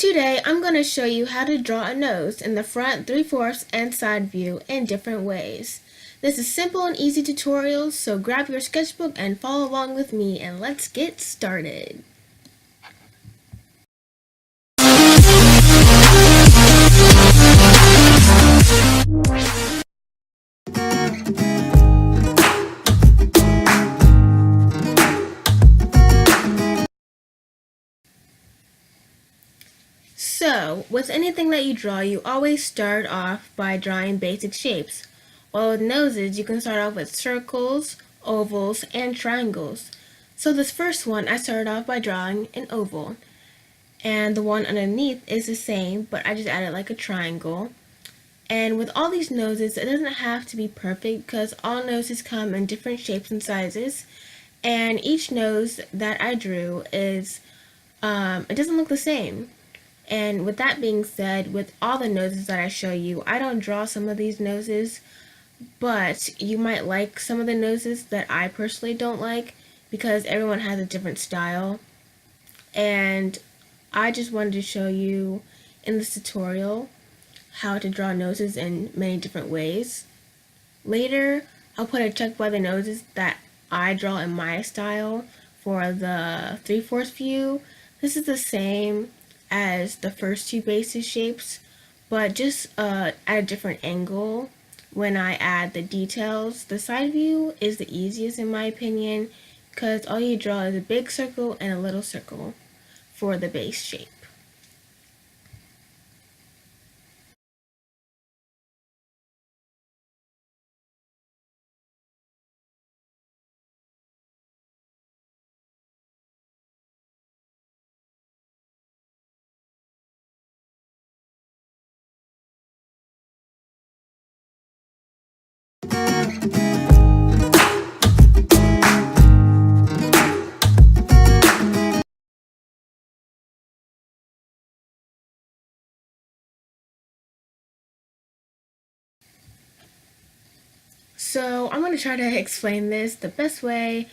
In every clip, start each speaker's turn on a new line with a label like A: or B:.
A: Today, I'm going to show you how to draw a nose in the front, 3/4, and side view in different ways. This is simple and easy tutorial, so grab your sketchbook and follow along with me and let's get started. So, with anything that you draw, you always start off by drawing basic shapes. While with noses, you can start off with circles, ovals, and triangles. So this first one, I started off by drawing an oval. And the one underneath is the same, but I just added like a triangle. And with all these noses, it doesn't have to be perfect because all noses come in different shapes and sizes. And each nose that I drew it doesn't look the same. And with that being said, with all the noses that I show you, I don't draw some of these noses, but you might like some of the noses that I personally don't like because everyone has a different style. And I just wanted to show you in this tutorial how to draw noses in many different ways. Later, I'll put a check by the noses that I draw in my style for the 3/4 view. This is the same as the first two basis shapes, but just at a different angle when I add the details. The side view is the easiest in my opinion because all you draw is a big circle and a little circle for the base shape. So I'm going to try to explain this the best way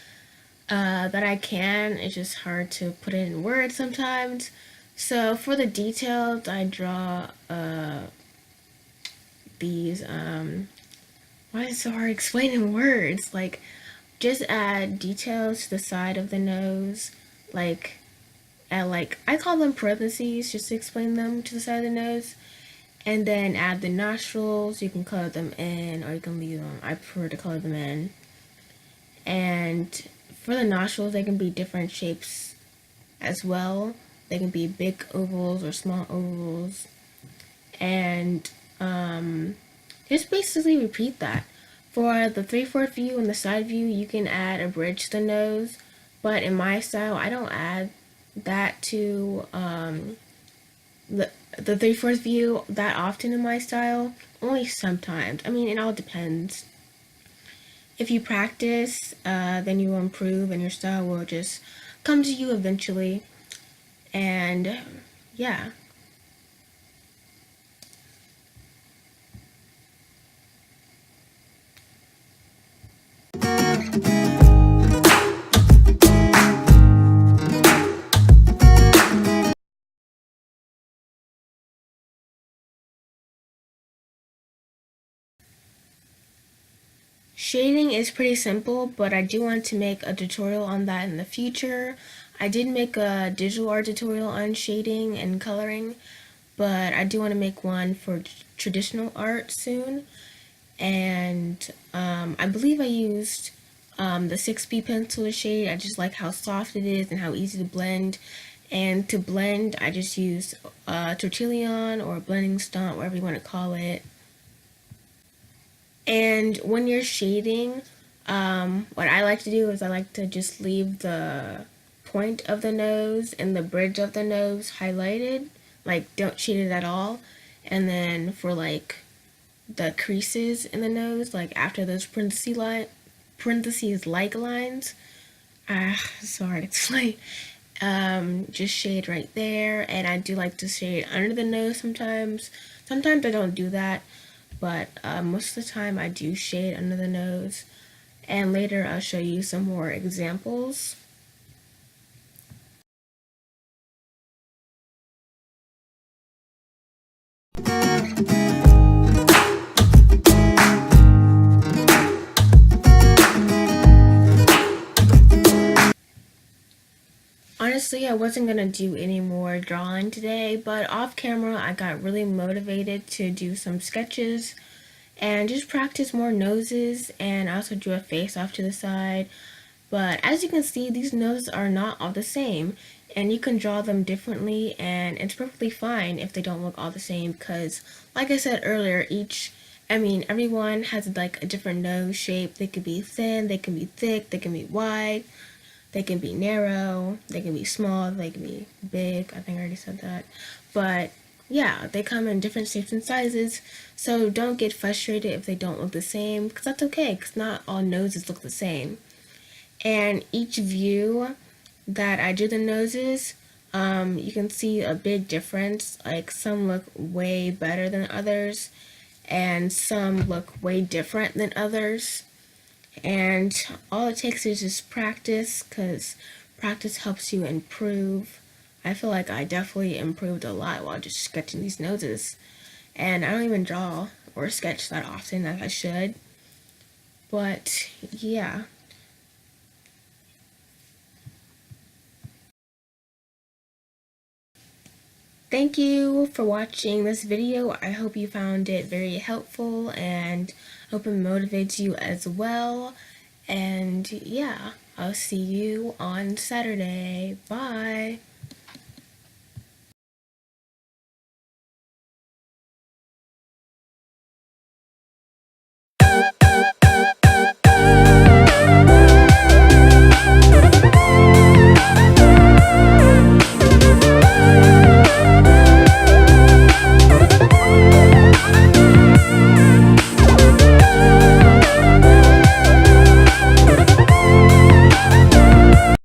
A: that I can. It's just hard to put it in words sometimes. So for the details, I draw these. Why is it so hard explaining words? Like, just add details to the side of the nose. Like, I call them parentheses just to explain them to the side of the nose. And then add the nostrils. You can color them in, or you can leave them. I prefer to color them in. And for the nostrils, they can be different shapes as well. They can be big ovals or small ovals. And just basically repeat that. For the 3/4 view and the side view, you can add a bridge to the nose. But in my style, I don't add that to the 3/4 view that often in my style. Only sometimes. I mean, it all depends. If you practice, then you will improve and your style will just come to you eventually. And yeah. Shading is pretty simple, but I do want to make a tutorial on that in the future. I did make a digital art tutorial on shading and coloring, but I do want to make one for traditional art soon. And I believe I used the 6B pencil to shade. I just like how soft it is and how easy to blend. And to blend, I just used Tortillon or blending stump, whatever you want to call it. And when you're shading, what I like to do is I like to just leave the point of the nose and the bridge of the nose highlighted. Like, don't shade it at all. And then for like the creases in the nose, like after those parentheses like lines, so hard to explain. Just shade right there, and I do like to shade under the nose sometimes. Sometimes I don't do that, but most of the time I do shade under the nose. And later I'll show you some more examples. Honestly, I wasn't gonna do any more drawing today, but off camera, I got really motivated to do some sketches and just practice more noses, and I also drew a face off to the side. But as you can see, these noses are not all the same, and you can draw them differently, and it's perfectly fine if they don't look all the same because, like I said earlier, everyone has like a different nose shape. They could be thin, they can be thick, they can be wide, they can be narrow, they can be small, they can be big. I think I already said that. But yeah, they come in different shapes and sizes, so don't get frustrated if they don't look the same, because that's okay, because not all noses look the same. And each view that I do the noses, you can see a big difference. Like some look way better than others, and some look way different than others. And all it takes is just practice, because practice helps you improve. I feel like I definitely improved a lot while just sketching these noses. And I don't even draw or sketch that often as I should. But yeah. Thank you for watching this video. I hope you found it very helpful and hope it motivates you as well. And yeah, I'll see you on Saturday. Bye.